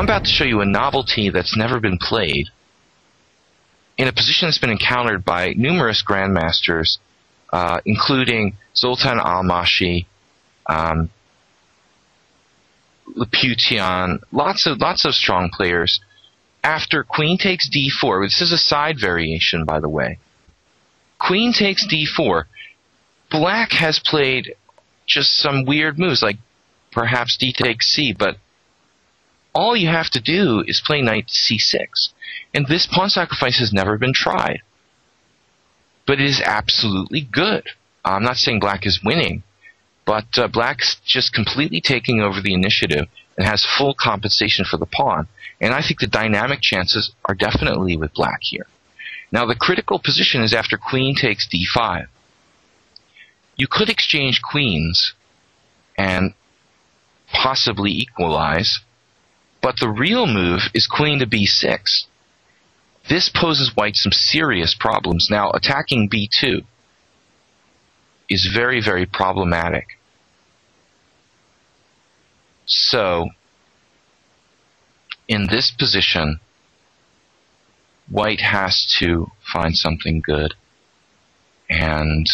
I'm about to show you a novelty that's never been played in a position that's been encountered by numerous grandmasters, including Zoltan Almashi, Laputian, lots of strong players. After queen takes d4, this is a side variation, by the way. Queen takes d4. Black has played just some weird moves, like perhaps d takes c, but all you have to do is play knight c6. And this pawn sacrifice has never been tried. But it is absolutely good. I'm not saying black is winning, but black's just completely taking over the initiative and has full compensation for the pawn. And I think the dynamic chances are definitely with black here. Now the critical position is after queen takes d5. You could exchange queens and possibly equalize, but the real move is queen to b6. This poses white some serious problems. Now, attacking b2 is very, very problematic. So, in this position, white has to find something good. And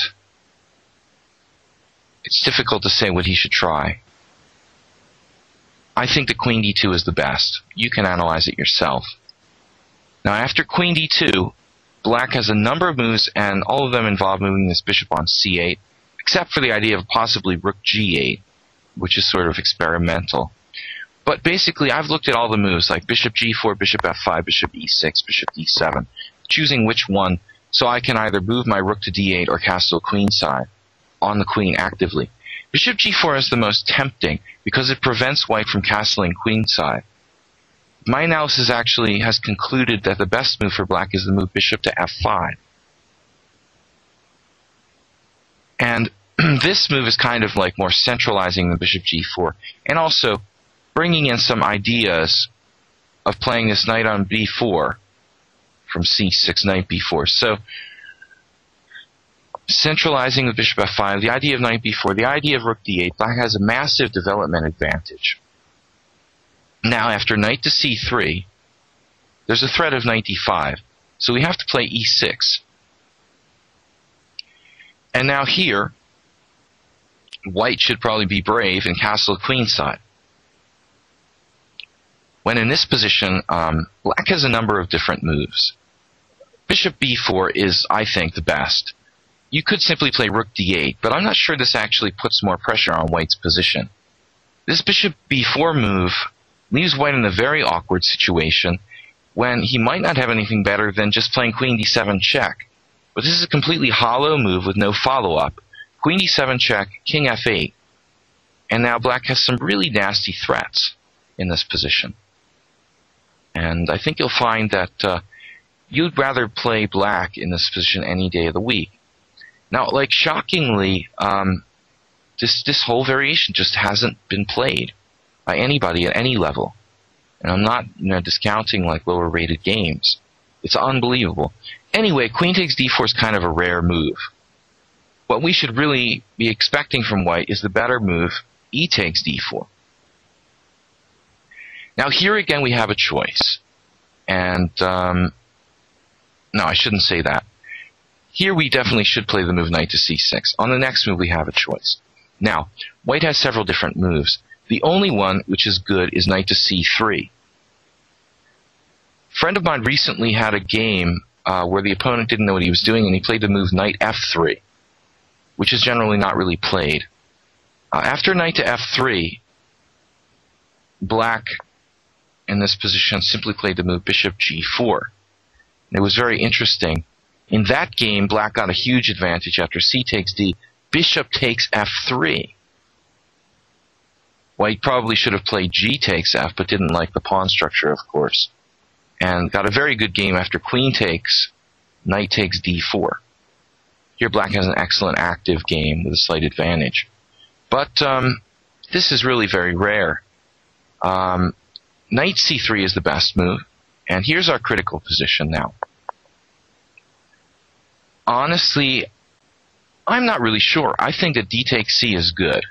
it's difficult to say what he should try. I think that queen d2 is the best. You can analyze it yourself. Now, after queen d2, black has a number of moves, and all of them involve moving this bishop on c8, except for the idea of possibly rook g8, which is sort of experimental. But basically, I've looked at all the moves, like bishop g4, bishop f5, bishop e6, bishop d7, choosing which one, so I can either move my rook to d8 or castle queenside on the queen actively. Bishop g4 is the most tempting because it prevents white from castling queenside. My analysis actually has concluded that the best move for black is the move bishop to f5. And this move is kind of like more centralizing the bishop g4 and also bringing in some ideas of playing this knight on b4 from c6, knight b4. So centralizing the bishop f5, the idea of knight b4, the idea of rook d8, black has a massive development advantage. Now, after knight to c3, there's a threat of knight d5, so we have to play e6. And now here, white should probably be brave and castle queenside. When in this position, black has a number of different moves. Bishop b4 is, I think, the best. You could simply play rook d8, but I'm not sure this actually puts more pressure on white's position. This bishop b4 move leaves white in a very awkward situation when he might not have anything better than just playing queen d7 check. But this is a completely hollow move with no follow-up. Queen d7 check, king f8. And now black has some really nasty threats in this position. And I think you'll find that you'd rather play black in this position any day of the week. Now, like, shockingly, this whole variation just hasn't been played by anybody at any level. And I'm not discounting like lower rated games. It's unbelievable. Anyway, queen takes d4 is kind of a rare move. What we should really be expecting from white is the better move, e takes d4. Now here again we have a choice. And, no, I shouldn't say that. Here we definitely should play the move knight to c6. On the next move we have a choice. Now, white has several different moves. The only one which is good is knight to c3. A friend of mine recently had a game where the opponent didn't know what he was doing, and he played the move knight f3, which is generally not really played. After knight to f3, black in this position simply played the move bishop g4. And it was very interesting. In that game, black got a huge advantage after c takes d. Bishop takes f3. White probably should have played g takes f, but didn't like the pawn structure, of course. And got a very good game after queen takes, knight takes d4. Here black has an excellent active game with a slight advantage. But this is really very rare. Knight c3 is the best move. And here's our critical position now. Honestly, I'm not really sure. I think that d takes c is good.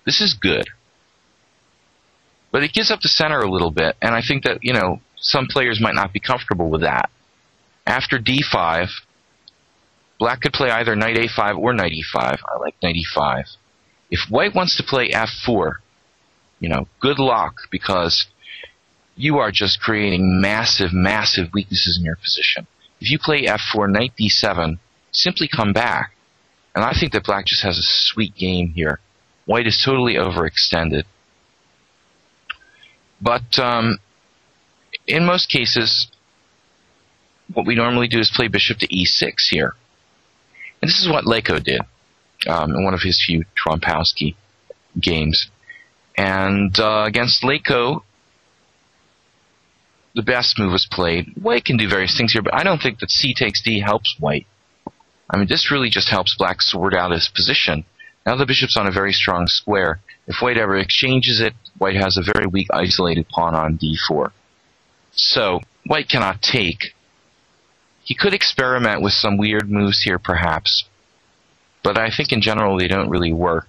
This is good. But it gives up the center a little bit, and I think that, you know, some players might not be comfortable with that. After d5, black could play either knight a5 or knight e5. I like knight e5. If white wants to play f4, you know, good luck, because you are just creating massive, massive weaknesses in your position. If you play f4, knight d7, simply come back. And I think that black just has a sweet game here. White is totally overextended. But in most cases, what we normally do is play bishop to e6 here. And this is what Leko did in one of his few Trompowski games. And against Leko, the best move was played. White can do various things here, but I don't think that c takes d helps white. I mean, this really just helps black sort out his position. Now the bishop's on a very strong square. If white ever exchanges it, white has a very weak isolated pawn on d4. So, white cannot take. He could experiment with some weird moves here, perhaps. But I think in general they don't really work.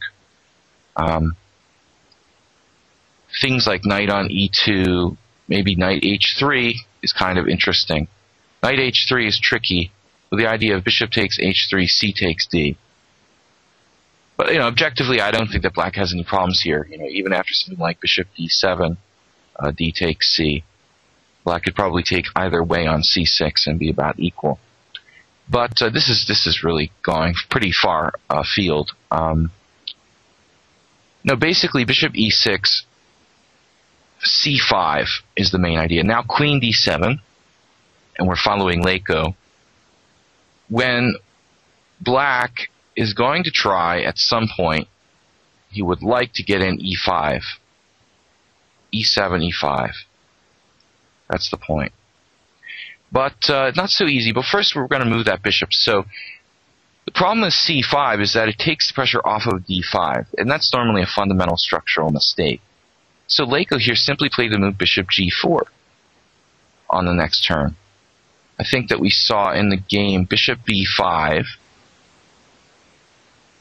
Things like knight on e2, maybe knight h3 is kind of interesting. Knight h3 is tricky, with the idea of bishop takes h3, c takes d. But, you know, objectively, I don't think that black has any problems here. You know, even after something like bishop d7, d takes c, black could probably take either way on c6 and be about equal. But this is really going pretty far afield. No, basically, bishop e6, c5 is the main idea. Now queen d7, and we're following Leko. When black is going to try at some point, he would like to get in e5. e7, e5. That's the point. But not so easy. But first we're going to move that bishop. So the problem with c5 is that it takes the pressure off of d5. And that's normally a fundamental structural mistake. So Leko here simply played the move bishop g4 on the next turn. I think that we saw in the game bishop b5. I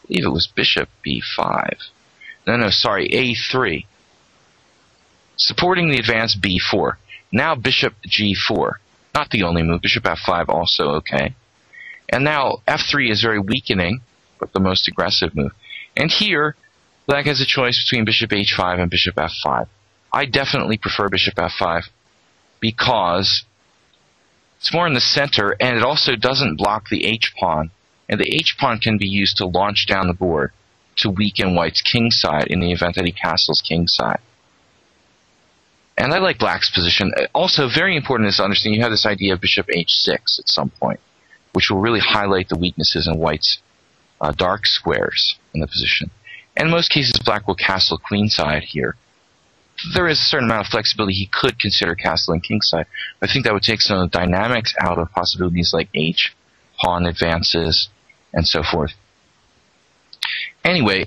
believe it was bishop b5. No, sorry, a3. Supporting the advance b4. Now bishop g4. Not the only move. Bishop f5 also okay. And now f3 is very weakening, but the most aggressive move. And here, black has a choice between bishop h5 and bishop f5. I definitely prefer bishop f5 because it's more in the center, and it also doesn't block the h-pawn. And the h-pawn can be used to launch down the board to weaken white's king side in the event that he castles king side. And I like black's position. Also, very important is to understand you have this idea of bishop h6 at some point, which will really highlight the weaknesses in white's dark squares in the position. And in most cases, black will castle queenside here. There is a certain amount of flexibility. He could consider castling kingside. I think that would take some of the dynamics out of possibilities like h, pawn advances, and so forth. Anyway,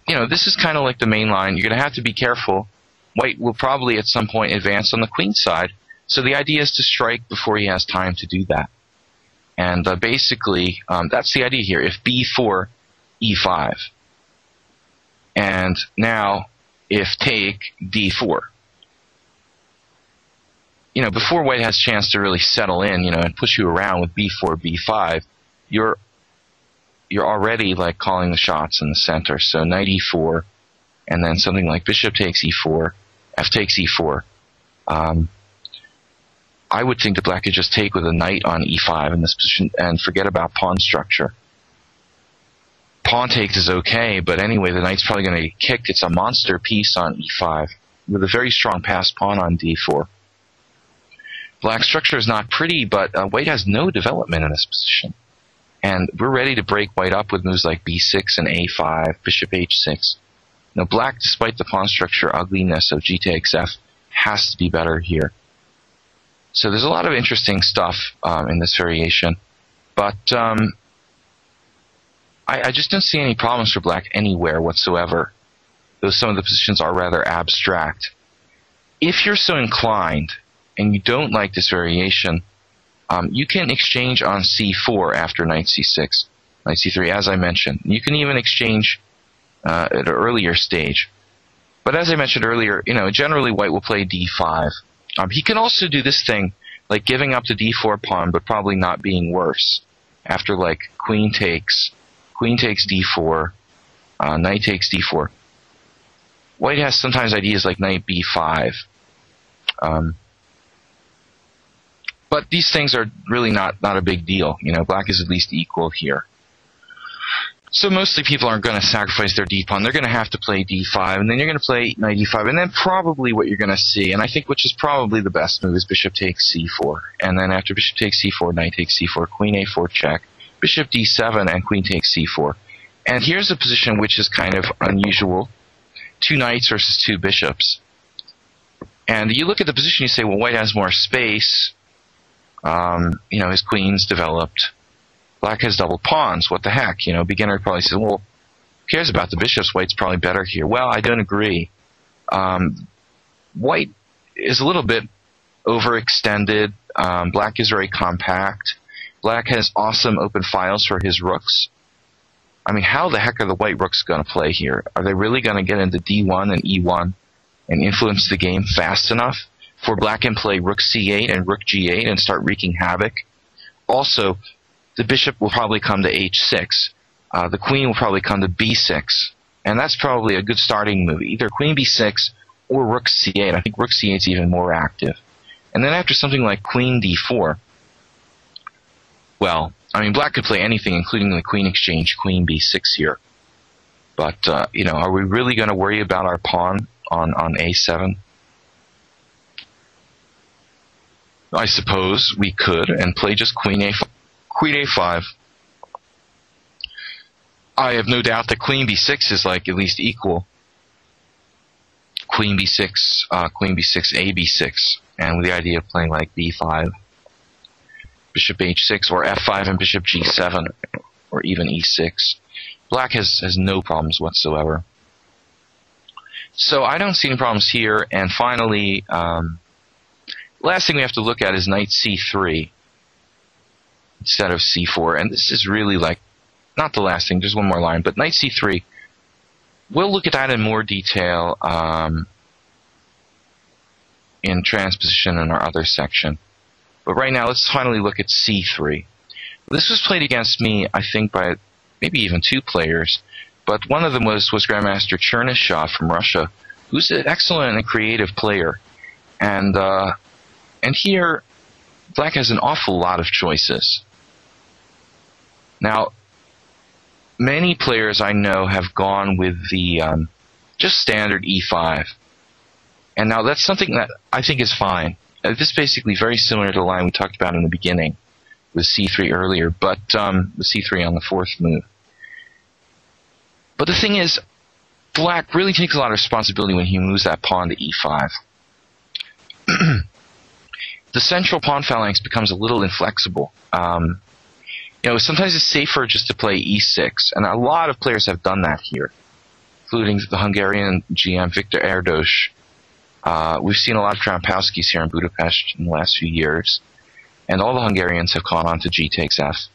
you know, this is kind of like the main line. You're going to have to be careful. White will probably at some point advance on the queen side. So the idea is to strike before he has time to do that. And basically, that's the idea here. If b4, e5. And now, if take, d4. You know, before white has a chance to really settle in, you know, and push you around with b4, b5, you're already like calling the shots in the center. So knight e4, and then something like bishop takes e4, f takes e4. I would think that black could just take with a knight on e5 in this position and forget about pawn structure. Pawn takes is okay, but anyway, the knight's probably going to get kicked. It's a monster piece on e5 with a very strong passed pawn on d4. Black's structure is not pretty, but white has no development in this position. And we're ready to break white up with moves like b6 and a5, bishop h6. Now black, despite the pawn structure ugliness of g takes f, has to be better here. So there's a lot of interesting stuff in this variation. But I just don't see any problems for black anywhere whatsoever, though some of the positions are rather abstract. If you're so inclined, and you don't like this variation, you can exchange on c4 after knight c6, knight c3, as I mentioned. You can even exchange at an earlier stage. But as I mentioned earlier, generally white will play d5. He can also do this thing, like giving up the d4 pawn, but probably not being worse. After like queen takes d4, knight takes d4. White has sometimes ideas like knight b5. But these things are really not a big deal. Black is at least equal here. So mostly people aren't going to sacrifice their d-pawn. They're going to have to play d5, and then you're going to play knight e5, and then probably what you're going to see, and I think which is probably the best move, is bishop takes c4. And then after bishop takes c4, knight takes c4, queen a4 check, bishop d7, and queen takes c4. And here's a position which is kind of unusual. 2 knights versus 2 bishops. And you look at the position, you say, well, white has more space. His queen's developed. Black has double pawns. What the heck? Beginner would probably say, well, who cares about the bishops? White's probably better here. Well, I don't agree. White is a little bit overextended. Black is very compact. Black has awesome open files for his rooks. I mean, how the heck are the white rooks going to play here? Are they really going to get into d1 and e1 and influence the game fast enough for black can play rook c8 and rook g8 and start wreaking havoc? Also, the bishop will probably come to h6. The queen will probably come to b6. And that's probably a good starting move. Either queen b6 or rook c8. I think rook c8 is even more active. And then after something like queen d4, well, I mean, black could play anything, including the queen exchange, queen b6 here. But, are we really going to worry about our pawn on a7? I suppose we could, and play just queen a5. I have no doubt that queen b6 is like at least equal. Queen b6, a b6, and with the idea of playing like b5, bishop h6, or f5 and bishop g7, or even e6. Black has no problems whatsoever. So I don't see any problems here. And finally, last thing we have to look at is knight c3 instead of c4. And this is really like, not the last thing, there's one more line, but knight c3, we'll look at that in more detail in transposition in our other section. But right now, let's finally look at c3. This was played against me, I think, by maybe even 2 players, but one of them was Grandmaster Chernyshov from Russia, who's an excellent and creative player. And here, black has an awful lot of choices. Now, many players I know have gone with the just standard e5. And now that's something that I think is fine. This is basically very similar to the line we talked about in the beginning with c3 earlier, but with c3 on the 4th move. But the thing is, black really takes a lot of responsibility when he moves that pawn to e5. The central pawn phalanx becomes a little inflexible. Sometimes it's safer just to play e6, and a lot of players have done that here, including the Hungarian GM Viktor Erdos. We've seen a lot of Trompowskis here in Budapest in the last few years, and all the Hungarians have gone on to g takes f.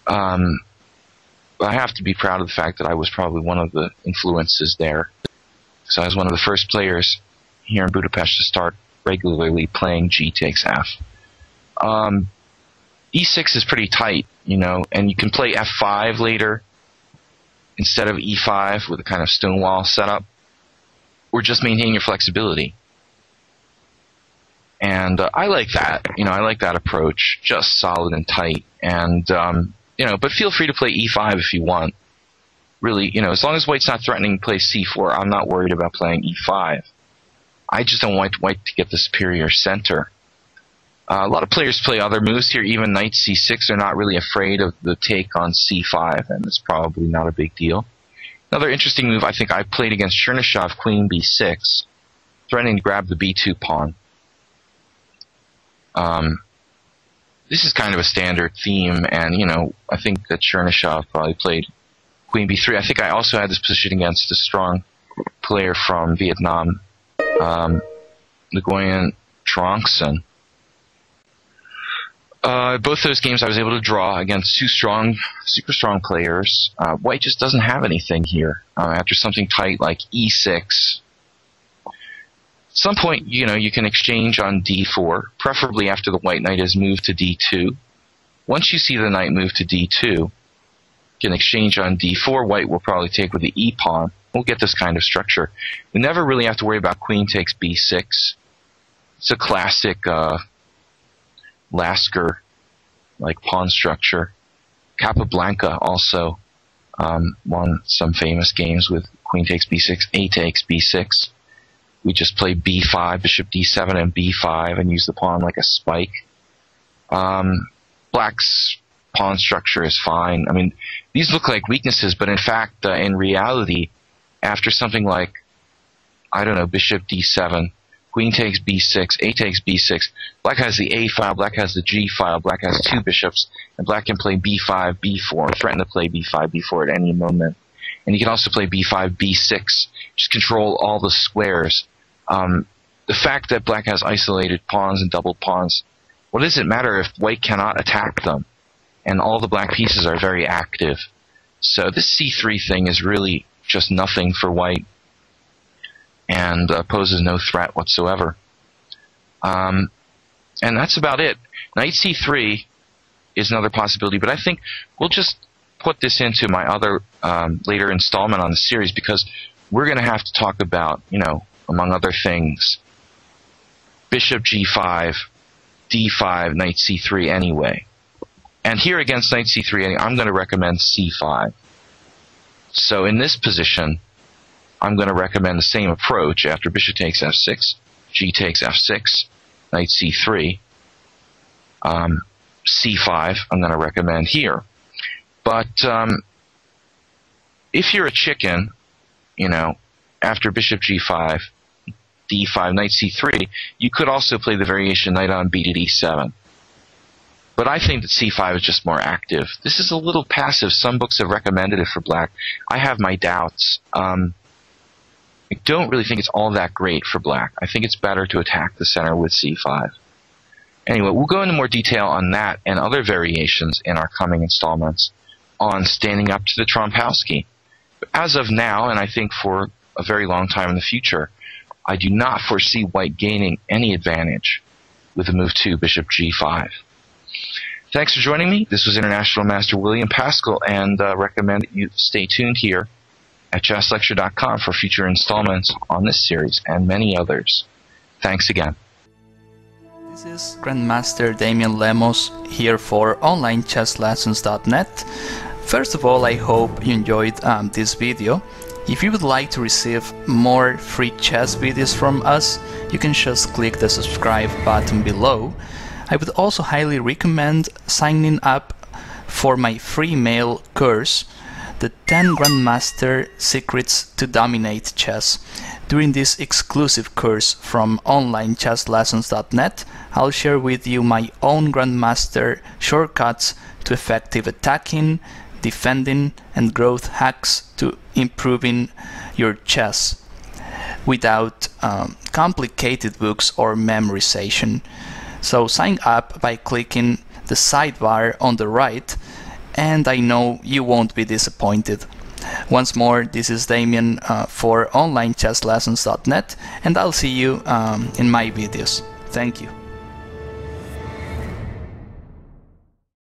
But I have to be proud of the fact that I was probably one of the influences there. So I was one of the first players here in Budapest to start regularly playing g takes f. e6 is pretty tight, and you can play f5 later instead of e5 with a kind of stonewall setup, or just maintain your flexibility. And I like that. I like that approach, just solid and tight. And but feel free to play e5 if you want. Really, as long as white's not threatening to play c4, I'm not worried about playing e5. I just don't want white to get the superior center. A lot of players play other moves here. Even knight c6 are not really afraid of the take on c5, and it's probably not a big deal. Another interesting move I think I played against Chernyshov, queen b6, threatening to grab the b2 pawn. This is kind of a standard theme, and I think that Chernyshov probably played queen b3. I think I also had this position against a strong player from Vietnam, Nguyen Trounced. Both those games I was able to draw against 2 super strong players. White just doesn't have anything here. After something tight like e6, some point, you can exchange on d4, preferably after the white knight has moved to d2. Once you see the knight move to d2, you can exchange on d4. White will probably take with the e-pawn. We'll get this kind of structure. We never really have to worry about queen takes b6. It's a classic Lasker like pawn structure. Capablanca also won some famous games with queen takes b6, a takes b6. We just play b5, bishop d7, and b5, and use the pawn like a spike. Black's pawn structure is fine. I mean, these look like weaknesses, but in fact, in reality, after something like, I don't know, bishop d7, queen takes b6, a takes b6, black has the a file, black has the g file, black has two bishops, and black can play b5, b4, threaten to play b5, b4 at any moment. And you can also play b5, b6, just control all the squares. The fact that black has isolated pawns and doubled pawns, what does it matter if white cannot attack them? And all the black pieces are very active. So this c3 thing is really just nothing for white, and poses no threat whatsoever. And that's about it. Knight c3 is another possibility, but I think we'll just put this into my other later installment on the series, because we're going to have to talk about, among other things, bishop g5, d5, knight c3 anyway. And here against knight c3, I'm going to recommend c5. So in this position, I'm going to recommend the same approach. After bishop takes f6, g takes f6, knight c3, c5 I'm going to recommend here. But if you're a chicken, after bishop g5, d5, knight c3, you could also play the variation knight on b to d7. But I think that c5 is just more active. This is a little passive. Some books have recommended it for black. I have my doubts. I don't really think it's all that great for black. I think it's better to attack the center with c5. Anyway, we'll go into more detail on that and other variations in our coming installments on standing up to the Trompowski. But as of now, and I think for a very long time in the future, I do not foresee white gaining any advantage with the move to bishop g5. Thanks for joining me. This was International Master William Paschall, and recommend that you stay tuned here at chesslecture.com for future installments on this series and many others. Thanks again. This is Grandmaster Damian Lemos here for OnlineChessLessons.net. First of all, I hope you enjoyed this video. If you would like to receive more free chess videos from us, you can just click the subscribe button below. I would also highly recommend signing up for my free mail course, the 10 Grandmaster Secrets to Dominate Chess. During this exclusive course from OnlineChessLessons.net, I'll share with you my own Grandmaster shortcuts to effective attacking, defending, and growth hacks to improving your chess without complicated books or memorization. So sign up by clicking the sidebar on the right, and I know you won't be disappointed. Once more, this is Damian for OnlineChessLessons.net, and I'll see you in my videos. Thank you.